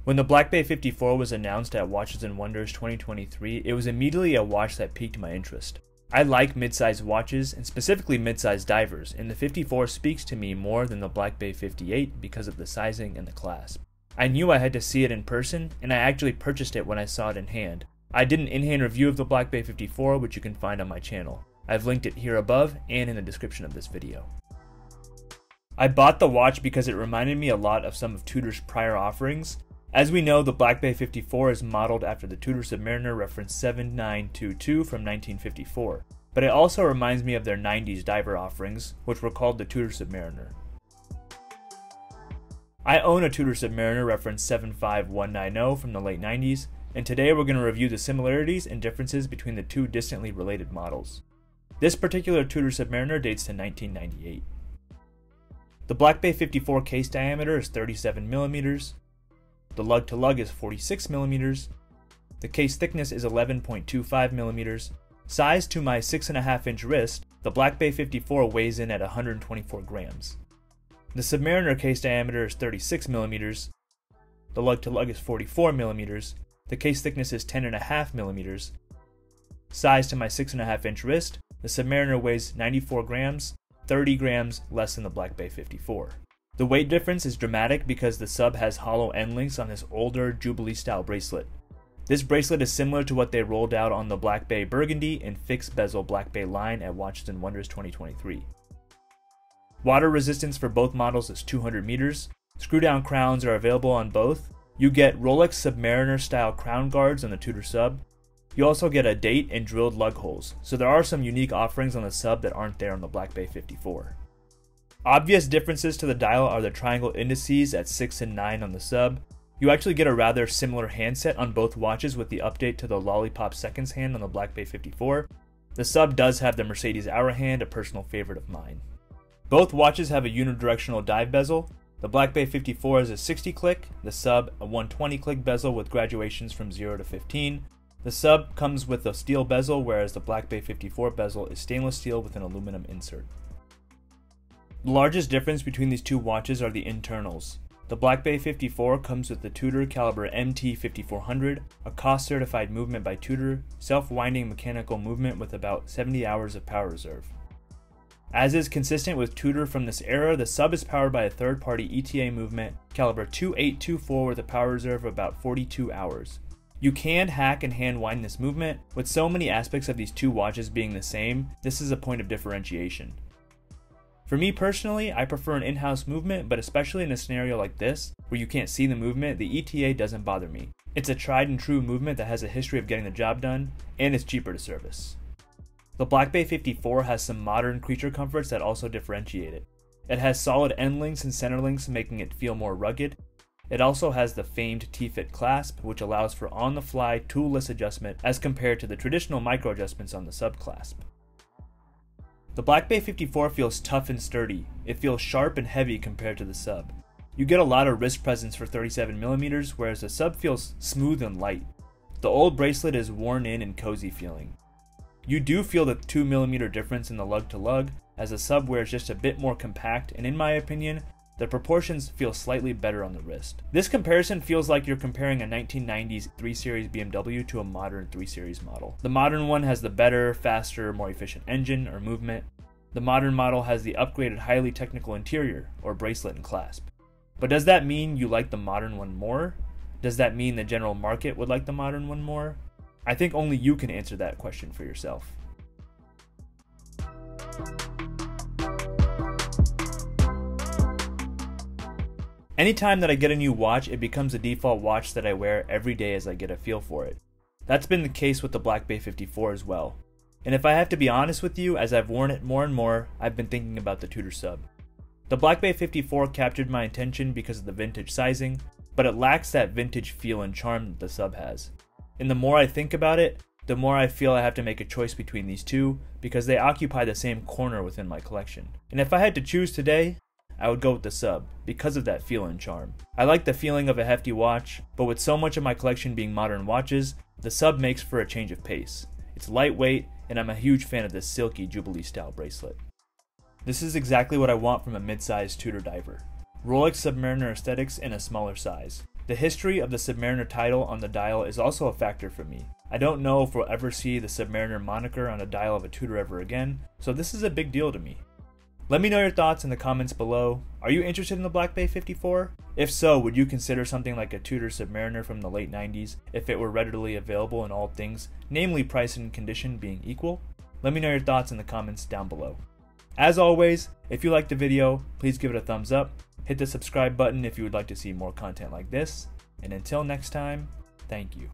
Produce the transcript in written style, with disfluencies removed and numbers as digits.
When the Black Bay 54 was announced at Watches and Wonders 2023, it was immediately a watch that piqued my interest. I like mid-sized watches, and specifically mid-sized divers, and the 54 speaks to me more than the Black Bay 58 because of the sizing and the clasp. I knew I had to see it in person, and I actually purchased it when I saw it in hand. I did an in-hand review of the Black Bay 54, which you can find on my channel. I've linked it here above and in the description of this video. I bought the watch because it reminded me a lot of some of Tudor's prior offerings. As we know, the Black Bay 54 is modeled after the Tudor Submariner reference 7922 from 1954, but it also reminds me of their 90s diver offerings, which were called the Tudor Submariner. I own a Tudor Submariner reference 75190 from the late 90s, and today we're going to review the similarities and differences between the two distantly related models. This particular Tudor Submariner dates to 1998. The Black Bay 54 case diameter is 37mm. The lug-to-lug is 46mm. The case thickness is 11.25mm. Size to my 6.5-inch wrist, the Black Bay 54 weighs in at 124 grams. The Submariner case diameter is 36mm. The lug-to-lug is 44mm. The case thickness is 10.5mm. Size to my 6.5-inch wrist, the Submariner weighs 94 grams, 30 grams less than the Black Bay 54. The weight difference is dramatic because the sub has hollow end links on this older Jubilee style bracelet. This bracelet is similar to what they rolled out on the Black Bay Burgundy and fixed bezel Black Bay line at Watches and Wonders 2023. Water resistance for both models is 200 meters. Screw down crowns are available on both. You get Rolex Submariner style crown guards on the Tudor sub. You also get a date and drilled lug holes, so there are some unique offerings on the sub that aren't there on the Black Bay 54. Obvious differences to the dial are the triangle indices at 6 and 9 on the sub. You actually get a rather similar handset on both watches with the update to the Lollipop seconds hand on the Black Bay 54. The sub does have the Mercedes Hour hand, a personal favorite of mine. Both watches have a unidirectional dive bezel. The Black Bay 54 is a 60 click, the sub a 120 click bezel with graduations from 0 to 15. The sub comes with a steel bezel, whereas the Black Bay 54 bezel is stainless steel with an aluminum insert. The largest difference between these two watches are the internals. The Black Bay 54 comes with the Tudor caliber MT 5400, a cost certified movement by Tudor, self-winding mechanical movement with about 70 hours of power reserve. As is consistent with Tudor from this era, the sub is powered by a third-party ETA movement, caliber 2824 with a power reserve of about 42 hours. You can hack and hand wind this movement. With so many aspects of these two watches being the same, this is a point of differentiation. For me personally, I prefer an in-house movement, but especially in a scenario like this, where you can't see the movement, the ETA doesn't bother me. It's a tried and true movement that has a history of getting the job done, and it's cheaper to service. The Black Bay 54 has some modern creature comforts that also differentiate it. It has solid end links and center links, making it feel more rugged. It also has the famed T-fit clasp, which allows for on-the-fly toolless adjustment as compared to the traditional micro adjustments on the sub clasp. The Black Bay 54 feels tough and sturdy. It feels sharp and heavy compared to the sub. You get a lot of wrist presence for 37mm, whereas the sub feels smooth and light. The old bracelet is worn in and cozy feeling. You do feel the 2mm difference in the lug-to-lug, as the sub wears just a bit more compact, and in my opinion, the proportions feel slightly better on the wrist. This comparison feels like you're comparing a 1990s 3 Series BMW to a modern 3 Series model. The modern one has the better, faster, more efficient engine or movement. The modern model has the upgraded highly technical interior or bracelet and clasp. But does that mean you like the modern one more? Does that mean the general market would like the modern one more? I think only you can answer that question for yourself. Anytime that I get a new watch, it becomes a default watch that I wear every day as I get a feel for it. That's been the case with the Black Bay 54 as well. And if I have to be honest with you, as I've worn it more and more, I've been thinking about the Tudor sub. The Black Bay 54 captured my attention because of the vintage sizing, but it lacks that vintage feel and charm that the sub has. And the more I think about it, the more I feel I have to make a choice between these two because they occupy the same corner within my collection. And if I had to choose today, I would go with the sub because of that feel and charm. I like the feeling of a hefty watch, but with so much of my collection being modern watches, the sub makes for a change of pace. It's lightweight, and I'm a huge fan of this silky Jubilee style bracelet. This is exactly what I want from a mid-sized Tudor diver. Rolex Submariner aesthetics in a smaller size. The history of the Submariner title on the dial is also a factor for me. I don't know if we'll ever see the Submariner moniker on a dial of a Tudor ever again, so this is a big deal to me. Let me know your thoughts in the comments below. Are you interested in the Black Bay 54? If so, would you consider something like a Tudor Submariner from the late 90s if it were readily available in all things, namely price and condition being equal? Let me know your thoughts in the comments down below. As always, if you liked the video, please give it a thumbs up, hit the subscribe button if you would like to see more content like this, and until next time, thank you.